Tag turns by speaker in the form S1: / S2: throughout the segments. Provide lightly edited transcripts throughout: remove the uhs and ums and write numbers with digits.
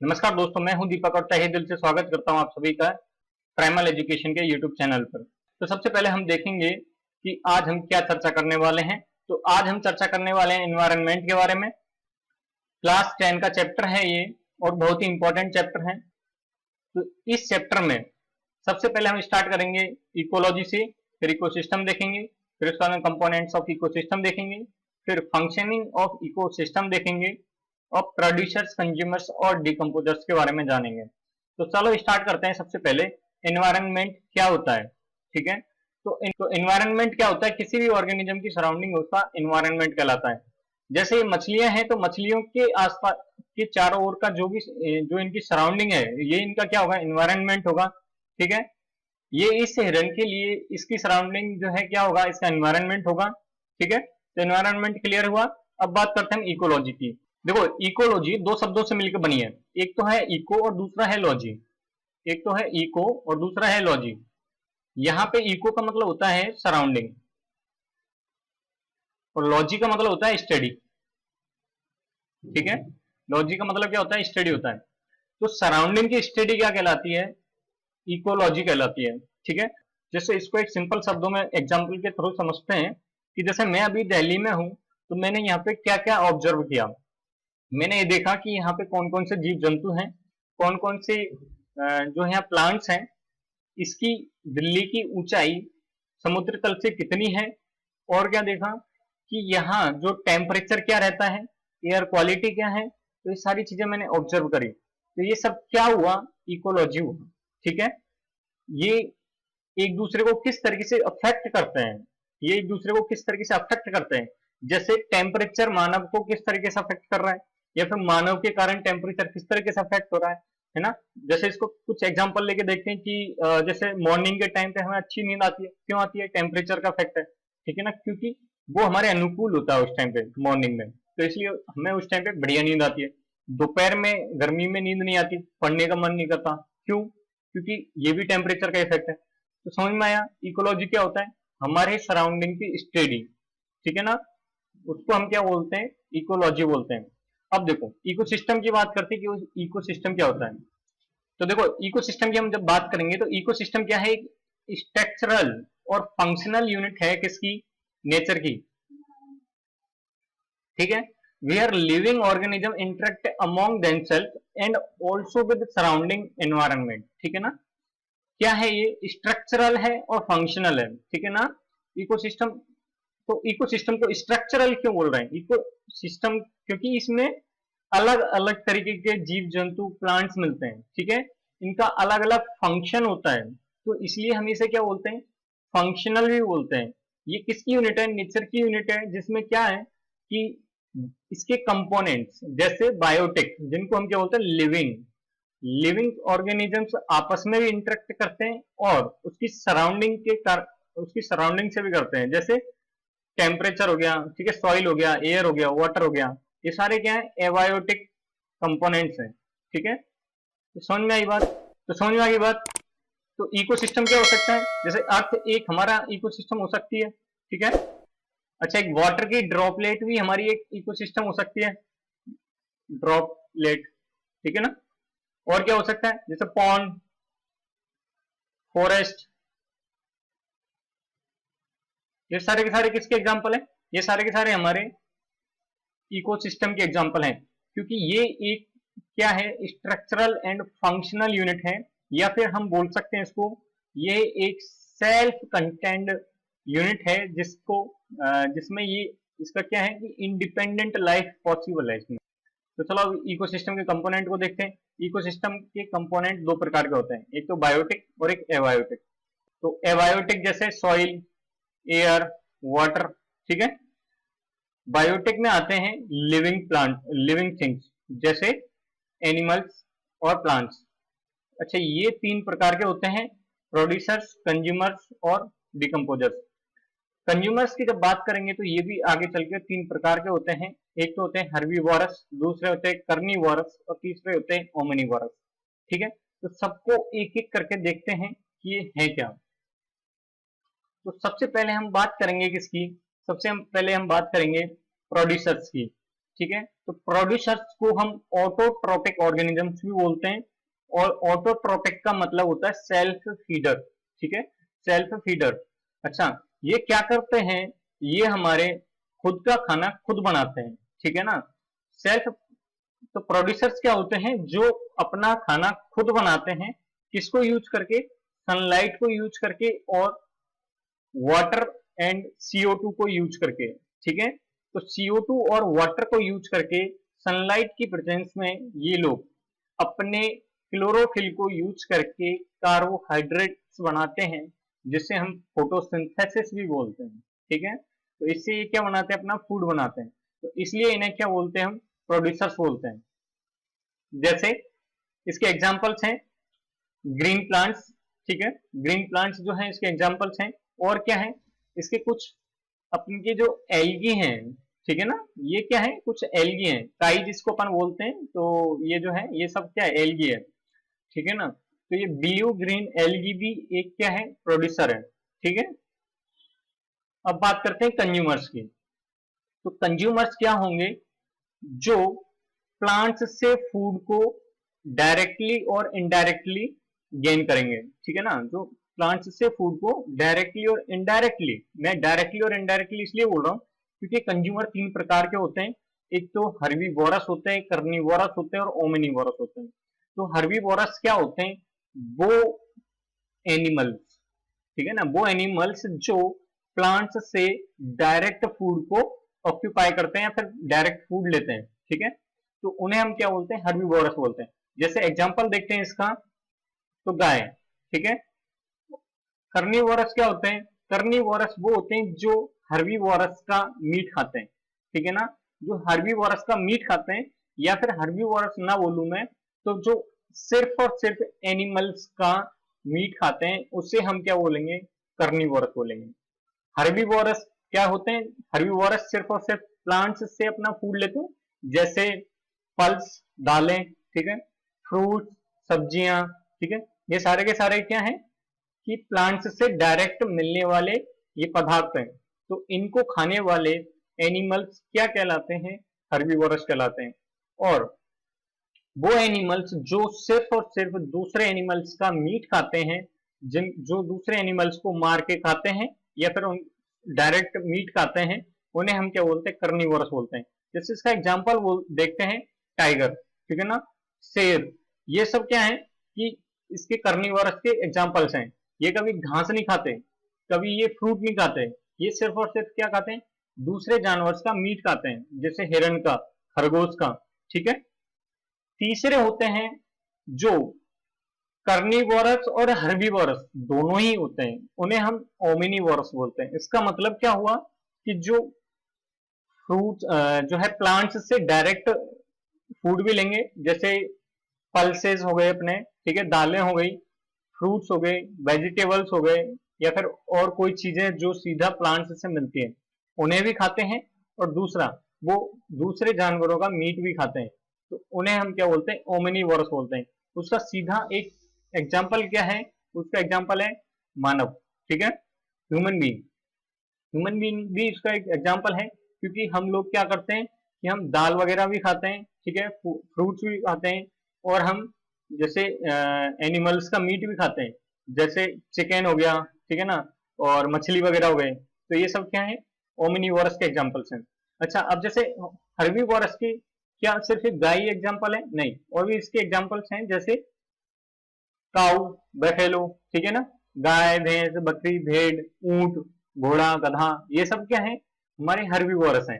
S1: नमस्कार दोस्तों, मैं हूं दीपक और तहे दिल से स्वागत करता हूं आप सभी का प्राइमल एजुकेशन के यूट्यूब चैनल पर। तो सबसे पहले हम देखेंगे कि आज हम क्या चर्चा करने वाले हैं। तो आज हम चर्चा करने वाले हैं एनवायरनमेंट के बारे में। क्लास 10 का चैप्टर है ये और बहुत ही इंपॉर्टेंट चैप्टर है। तो इस चैप्टर में सबसे पहले हम स्टार्ट करेंगे इकोलॉजी से, फिर इकोसिस्टम देखेंगे, फिर उसके बाद कंपोनेंट्स ऑफ इकोसिस्टम देखेंगे, फिर फंक्शनिंग ऑफ इकोसिस्टम देखेंगे और प्रोड्यूसर्स, कंज्यूमर्स और डिकम्पोजर्स के बारे में जानेंगे। तो चलो स्टार्ट करते हैं। सबसे पहले एनवायरनमेंट क्या होता है, ठीक है। तो एनवायरनमेंट क्या होता है, किसी भी ऑर्गेनिज्म की सराउंडिंग उसका एनवायरनमेंट कहलाता है। जैसे ये मछलियां हैं तो मछलियों के आसपास के चारों ओर का जो इनकी सराउंडिंग है, ये इनका क्या होगा, एनवायरनमेंट होगा, ठीक है। ये इस हिरन के लिए इसकी सराउंडिंग जो है क्या होगा, इसका एनवायरनमेंट होगा, ठीक है। तो एनवायरनमेंट क्लियर हुआ। अब बात करते हैं इकोलॉजी की। देखो, इकोलॉजी दो शब्दों से मिलकर बनी है, एक तो है इको और दूसरा है लॉजी। एक तो है इको और दूसरा है लॉजी। यहां पे इको का मतलब होता है सराउंडिंग और लॉजी का मतलब होता है स्टडी, ठीक है। लॉजी का मतलब क्या होता है, स्टडी होता है। तो सराउंडिंग की स्टडी क्या कहलाती है, इकोलॉजी कहलाती है, ठीक है। जैसे इसको एक सिंपल शब्दों में एग्जाम्पल के थ्रू समझते हैं कि जैसे मैं अभी दिल्ली में हूं, तो मैंने यहाँ पे क्या क्या ऑब्जर्व किया। मैंने ये देखा कि यहाँ पे कौन कौन से जीव जंतु हैं, कौन कौन से जो यहाँ प्लांट्स हैं, इसकी दिल्ली की ऊंचाई समुद्र तल से कितनी है, और क्या देखा कि यहाँ जो टेम्परेचर क्या रहता है, एयर क्वालिटी क्या है। तो ये सारी चीजें मैंने ऑब्जर्व करी। तो ये सब क्या हुआ, इकोलॉजी हुआ, ठीक है। ये एक दूसरे को किस तरीके से अफेक्ट करते हैं, ये एक दूसरे को किस तरीके से अफेक्ट करते हैं। जैसे टेम्परेचर मानव को किस तरीके से अफेक्ट कर रहा है, या फिर मानव के कारण टेम्परेचर किस तरीके से अफेक्ट हो रहा है ना। जैसे इसको कुछ एग्जांपल लेके देखते हैं कि जैसे मॉर्निंग के टाइम पे हमें अच्छी नींद आती है, क्यों आती है, टेम्परेचर का इफेक्ट है, ठीक है ना, क्योंकि वो हमारे अनुकूल होता है उस टाइम पे मॉर्निंग में, तो इसलिए हमें उस टाइम पे बढ़िया नींद आती है। दोपहर में गर्मी में नींद नहीं आती, पढ़ने का मन नहीं करता, क्यों, क्योंकि ये भी टेम्परेचर का इफेक्ट है। तो समझ में आया, इकोलॉजी क्या होता है, हमारे सराउंडिंग की स्टडी, ठीक है ना, उसको हम क्या बोलते हैं, इकोलॉजी बोलते हैं। अब देखो इकोसिस्टम की बात करते हैं कि इकोसिस्टम क्या होता है। तो देखो इकोसिस्टम की हम जब बात करेंगे तो इकोसिस्टम क्या है, एक स्ट्रक्चरल और फंक्शनल यूनिट है किसकी, नेचर की, ठीक है। Where living organism interact among themself and also with surrounding environment, ठीक है ना। क्या है ये, स्ट्रक्चरल है और फंक्शनल है, ठीक है ना। इकोसिस्टम, तो इकोसिस्टम को स्ट्रक्चरल क्यों बोल रहे हैं, इकोसिस्टम क्योंकि इसमें अलग अलग तरीके के जीव जंतु प्लांट्स मिलते हैं, ठीक है। इनका अलग अलग फंक्शन होता है, तो इसलिए हम इसे क्या बोलते हैं, फंक्शनल भी बोलते हैं। ये किसकी यूनिट है, नेचर की यूनिट है, जिसमें क्या है कि इसके कंपोनेंट्स जैसे बायोटिक, जिनको हम क्या बोलते हैं, लिविंग लिविंग ऑर्गेनिजम्स आपस में भी इंटरेक्ट करते हैं और उसकी सराउंडिंग से भी करते हैं। जैसे टेम्परेचर हो गया, ठीक है, सॉइल हो गया, एयर हो गया, वाटर हो गया, ये सारे क्या है, एबायोटिक कंपोनेंट्स हैं, ठीक है। तो समझ में आई बात, तो समझ में आ गई बात। तो इकोसिस्टम क्या हो सकता है, जैसे अर्थ एक हमारा इकोसिस्टम हो सकती है, ठीक है। अच्छा, एक वाटर की ड्रॉपलेट भी हमारी एक इकोसिस्टम हो सकती है, ड्रॉपलेट, ठीक है ना। और क्या हो सकता है, जैसे पॉन्ड, फॉरेस्ट, ये सारे के सारे किसके एग्जाम्पल हैं, ये सारे के सारे हमारे इकोसिस्टम के एग्जाम्पल हैं, क्योंकि ये एक क्या है, स्ट्रक्चरल एंड फंक्शनल यूनिट है, या फिर हम बोल सकते हैं इसको, ये एक सेल्फ कंटेंड यूनिट है, जिसमें ये इसका क्या है कि इंडिपेंडेंट लाइफ पॉसिबल है इसमें। तो चलो अब इकोसिस्टम के कंपोनेंट को देखते हैं। इकोसिस्टम के कंपोनेंट दो प्रकार के होते हैं, एक तो बायोटिक और एक एबायोटिक। तो एबायोटिक जैसे सॉइल, एयर, वाटर, ठीक है। बायोटिक में आते हैं लिविंग प्लांट, लिविंग थिंग्स, जैसे एनिमल्स और प्लांट्स। अच्छा, ये तीन प्रकार के होते हैं, प्रोड्यूसर्स, कंज्यूमर्स और डिकम्पोजर्स। कंज्यूमर्स की जब बात करेंगे तो ये भी आगे चल के तीन प्रकार के होते हैं, एक तो होते हैं हर्बीवोरस, दूसरे होते हैं कर्नीवोरस और तीसरे होते हैं ओमनीवोरस, ठीक है। तो सबको एक एक करके देखते हैं कि ये है क्या। तो सबसे पहले हम बात करेंगे किसकी, सबसे हम पहले हम बात करेंगे प्रोड्यूसर्स की, ठीक है। तो प्रोड्यूसर्स को हम ऑटोट्रोपिक ऑर्गेनिजम्स भी बोलते हैं, और ऑटोट्रोपिक का मतलब होता है सेल्फ फीडर, ठीक है, सेल्फ फीडर। अच्छा, ये क्या करते हैं, ये हमारे खुद का खाना खुद बनाते हैं, ठीक है ना। सेल्फ, तो प्रोड्यूसर्स क्या होते हैं, जो अपना खाना खुद बनाते हैं, किसको यूज करके, सनलाइट को यूज करके और वाटर एंड CO2 को यूज करके, ठीक है। तो CO2 और वाटर को यूज करके सनलाइट की प्रेजेंस में ये लोग अपने क्लोरोफिल को यूज करके कार्बोहाइड्रेट्स बनाते हैं, जिसे हम फोटोसिंथेसिस भी बोलते हैं, ठीक है। तो इससे ये क्या बनाते हैं, अपना फूड बनाते हैं। तो इसलिए इन्हें क्या बोलते हैं, हम प्रोड्यूसर्स बोलते हैं। जैसे इसके एग्जांपल्स हैं ग्रीन प्लांट्स, ठीक है, ग्रीन प्लांट्स जो हैं इसके एग्जांपल्स हैं। और क्या है, इसके कुछ अपने के जो एल्गी हैं, ठीक है ना, ये क्या है, कुछ एल्गी हैं, काई जिसको अपन बोलते हैं, तो ये जो है ये सब क्या है, एल्गी है, ठीक है ना। तो ये ब्लू ग्रीन एल्गी भी एक क्या है, प्रोड्यूसर है, ठीक है। अब बात करते हैं कंज्यूमर्स की। तो कंज्यूमर्स क्या होंगे, जो प्लांट्स से फूड को डायरेक्टली और इनडायरेक्टली गेन करेंगे, ठीक है ना। जो प्लांट्स से फूड को डायरेक्टली और इनडायरेक्टली, मैं डायरेक्टली और इनडायरेक्टली इसलिए बोल रहा हूँ क्योंकि कंज्यूमर तीन प्रकार के होते हैं, एक तो हर्बीवोरस होते हैं, कार्निवोरस होते हैं और ओमनिवोरस होते हैं। तो हर्बीवोरस क्या होते हैं, वो एनिमल्स, ठीक है ना, वो एनिमल्स जो प्लांट्स से डायरेक्ट फूड को ऑक्यूपाई करते हैं या फिर डायरेक्ट फूड लेते हैं, ठीक है। तो उन्हें हम क्या बोलते हैं, हर्बीवोरस बोलते हैं। जैसे एग्जांपल देखते हैं इसका, तो गाय, ठीक है। कार्निवोरस क्या होते हैं, कार्निवोरस वो होते हैं जो हर्बीवोरस का मीट खाते हैं, ठीक है ना। जो हर्बीवोरस का मीट खाते हैं, या फिर हर्बीवोरस ना बोलूं मैं, तो जो सिर्फ और सिर्फ एनिमल्स का मीट खाते हैं, उससे हम क्या बोलेंगे, कार्निवोरस बोलेंगे। हर्बीवोरस क्या होते हैं, हर्बीवोरस सिर्फ और सिर्फ प्लांट्स से अपना फूड लेते हैं, जैसे फल्स, दालें, ठीक है, फ्रूट, सब्जियां, ठीक है। ये सारे के सारे क्या हैं कि प्लांट्स से डायरेक्ट मिलने वाले ये पदार्थ हैं। तो इनको खाने वाले एनिमल्स क्या कहलाते हैं, हर्बीवोरस कहलाते हैं। और वो एनिमल्स जो सिर्फ और सिर्फ दूसरे एनिमल्स का मीट खाते हैं, जिन जो दूसरे एनिमल्स को मार के खाते हैं या फिर डायरेक्ट मीट खाते हैं, उन्हें हम क्या बोलते हैं, कार्निवोरस बोलते हैं। जैसे इसका एग्जांपल देखते हैं, टाइगर, ठीक है ना, शेर, ये सब क्या है कि इसके कार्निवोरस के एग्जांपल्स हैं। ये कभी घास नहीं खाते, कभी ये फ्रूट नहीं खाते, ये सिर्फ और सिर्फ क्या खाते हैं, दूसरे जानवर का मीट खाते हैं, जैसे हिरन का, खरगोश का, ठीक है। तीसरे होते हैं जो कार्निवोरस और हर्बीवोरस दोनों ही होते हैं, उन्हें हम ओमिनिवोरस बोलते हैं। इसका मतलब क्या हुआ कि जो फ्रूट जो है प्लांट्स से डायरेक्ट फूड भी लेंगे, जैसे पल्सेस हो गए अपने, ठीक है, दालें हो गई, फ्रूट्स हो गए, वेजिटेबल्स हो गए, या फिर और कोई चीजें जो सीधा प्लांट्स से मिलती हैं, उन्हें भी खाते हैं। और दूसरा, वो दूसरे जानवरों का मीट भी खाते हैं, तो उन्हें हम क्या बोलते हैं, ओमिनिवोरस बोलते हैं। उसका सीधा एक एग्जाम्पल क्या है, उसका एग्जाम्पल है मानव, ठीक है, ह्यूमन बीइंग। ह्यूमन बीइंग भी इसका एक एग्जाम्पल है, क्योंकि हम लोग क्या करते हैं कि हम दाल वगैरह भी खाते हैं, ठीक है, फ्रूट्स भी खाते हैं, और हम जैसे एनिमल्स का मीट भी खाते हैं, जैसे चिकन हो गया, ठीक है ना, और मछली वगैरह हो गए। तो ये सब क्या है, ओमिनिवोरस के एग्जाम्पल्स हैं। अच्छा, अब जैसे हर्बीवोरस की क्या सिर्फ एक गाय एग्जाम्पल है, नहीं, और भी इसके एग्जाम्पल्स हैं, जैसे काऊ, बफेलो, ठीक है ना, गाय, भैंस, बकरी, भेड़, ऊंट, घोड़ा, गधा, ये सब क्या है, हमारे हर्बीवोरस हैं।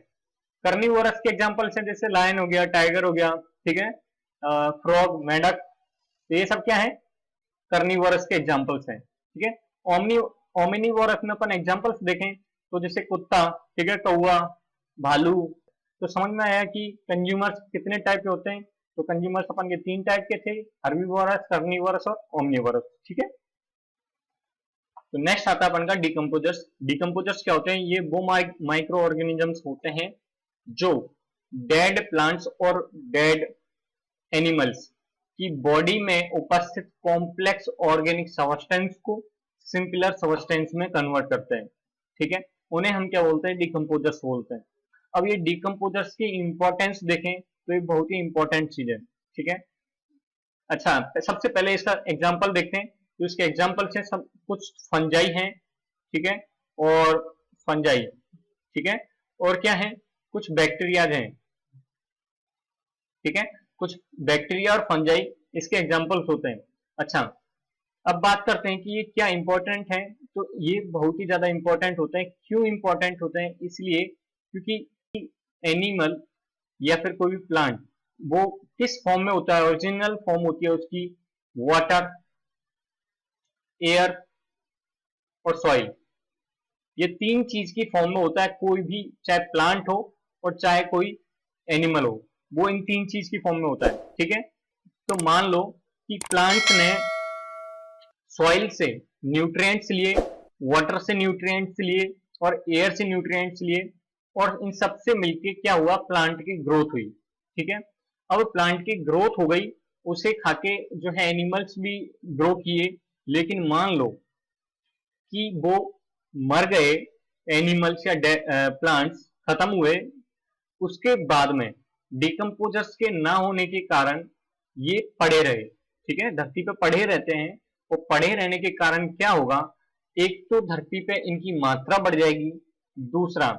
S1: कार्निवोरस के एग्जांपल्स हैं, जैसे लायन हो गया, टाइगर हो गया, ठीक है, फ्रॉग, मेंढक, तो ये सब क्या है, कार्निवोरस के एग्जांपल्स हैं, ठीक है। ओमनी ओमिनिवोरस में अपन एग्जांपल्स देखें, तो जैसे कुत्ता, ठीक है, कौवा, भालू। तो समझ में आया कि कंज्यूमर्स कितने टाइप के होते हैं। तो कंज्यूमर्स अपन के तीन टाइप के थे, हर्बीवोरस, कार्निवोरस और ओमनिवोरस, ठीक है। तो नेक्स्ट आता है अपन का डिकम्पोजर्स। डिकम्पोजर्स क्या होते हैं, ये वो माइक्रो ऑर्गेनिजम्स होते हैं जो डेड प्लांट्स और डेड एनिमल्स की बॉडी में उपस्थित कॉम्प्लेक्स ऑर्गेनिक सब्सटेंस को सिंपलर सब्सटेंस में कन्वर्ट करते हैं, ठीक है। उन्हें हम क्या बोलते हैं, डिकम्पोजर्स बोलते हैं। अब ये डिकम्पोजर्स की इंपॉर्टेंस देखें तो ये बहुत ही इंपॉर्टेंट चीज है, ठीक है। अच्छा, सबसे पहले इसका एग्जाम्पल देखते हैं। तो इसके एग्जाम्पल से सब कुछ फंजाई हैं, ठीक है, और फंजाई, ठीक है, और क्या है, कुछ बैक्टीरियाज हैं, ठीक है, कुछ बैक्टीरिया और फंजाई इसके एग्जाम्पल्स होते हैं। अच्छा, अब बात करते हैं कि ये क्या इंपॉर्टेंट है। तो ये बहुत ही ज्यादा इंपॉर्टेंट होते हैं। क्यों इंपॉर्टेंट होते हैं? इसलिए क्योंकि एनिमल या फिर कोई भी प्लांट वो किस फॉर्म में होता है, ओरिजिनल फॉर्म होती है उसकी वाटर, एयर और सॉइल। ये तीन चीज की फॉर्म में होता है कोई भी, चाहे प्लांट हो और चाहे कोई एनिमल हो, वो इन तीन चीज की फॉर्म में होता है, ठीक है। तो मान लो कि प्लांट ने सॉइल से न्यूट्रिएंट्स लिए, वाटर से न्यूट्रिएंट्स लिए और एयर से न्यूट्रिएंट्स लिए, और इन सब से मिलके क्या हुआ, प्लांट की ग्रोथ हुई, ठीक है। अब प्लांट की ग्रोथ हो गई, उसे खाके जो है एनिमल्स भी ग्रो किए, लेकिन मान लो कि वो मर गए, एनिमल्स या प्लांट्स खत्म हुए, उसके बाद में डिकम्पोजर्स के ना होने के कारण ये पड़े रहे, ठीक है, धरती पे पड़े रहते हैं। और पड़े रहने के कारण क्या होगा, एक तो धरती पे इनकी मात्रा बढ़ जाएगी, दूसरा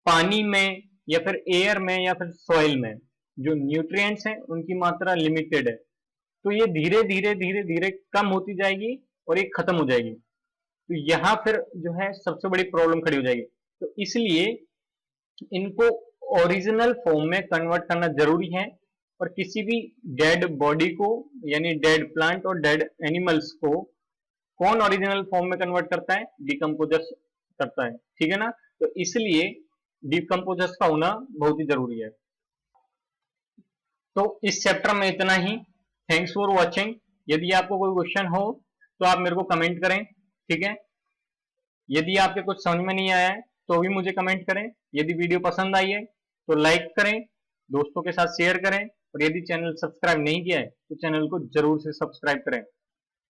S1: पानी में या फिर एयर में या फिर सॉइल में जो न्यूट्रिएंट्स हैं उनकी मात्रा लिमिटेड है, तो ये धीरे धीरे धीरे धीरे कम होती जाएगी और ये खत्म हो जाएगी। तो यहां फिर जो है सबसे बड़ी प्रॉब्लम खड़ी हो जाएगी। तो इसलिए इनको ओरिजिनल फॉर्म में कन्वर्ट करना जरूरी है। और किसी भी डेड बॉडी को, यानी डेड प्लांट और डेड एनिमल्स को कौन ओरिजिनल फॉर्म में कन्वर्ट करता है, डिकम्पोजर्स करता है, ठीक है ना। तो इसलिए डिकम्पोजर्स का होना बहुत ही जरूरी है। तो इस चैप्टर में इतना ही। Thanks for watching. यदि आपको कोई क्वेश्चन हो तो आप मेरे को कमेंट करें, ठीक है। यदि आपके कुछ समझ में नहीं आया है तो भी मुझे कमेंट करें। यदि वीडियो पसंद आई है तो लाइक करें, दोस्तों के साथ शेयर करें, और यदि चैनल सब्सक्राइब नहीं किया है तो चैनल को जरूर से सब्सक्राइब करें।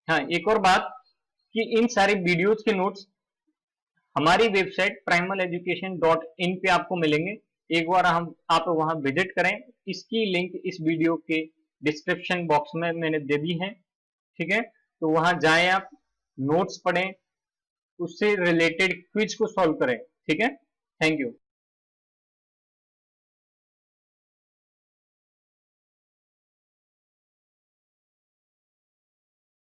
S1: हाँ, एक और बात कि इन सारी वीडियोज के नोट्स हमारी वेबसाइट primal-education.in पे आपको मिलेंगे। एक बार आप वहां विजिट करें। इसकी लिंक इस वीडियो के डिस्क्रिप्शन बॉक्स में मैंने दे दी है, ठीक है। तो वहां जाएं, आप नोट्स पढ़ें, उससे रिलेटेड क्विज को सॉल्व करें, ठीक है। Thank you.